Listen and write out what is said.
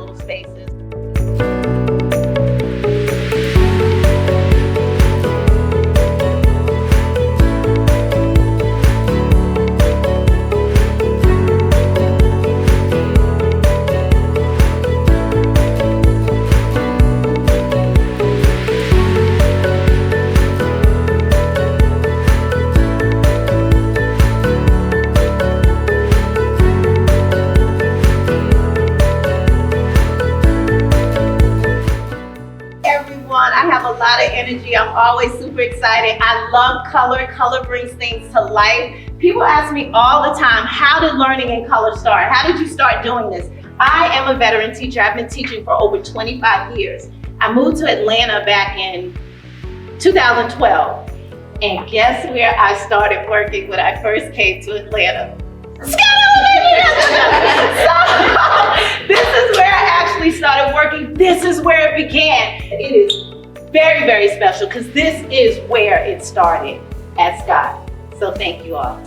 little spaces. I have a lot of energy. I'm always super excited. I love color. Color brings things to life. People ask me all the time, how did learning in color start? How did you start doing this? I am a veteran teacher. I've been teaching for over 25 years. I moved to Atlanta back in 2012. And guess where I started working when I first came to Atlanta? So this is where I actually started working. This is where it began. It is very, very special because this is where it started at Scott. So thank you all.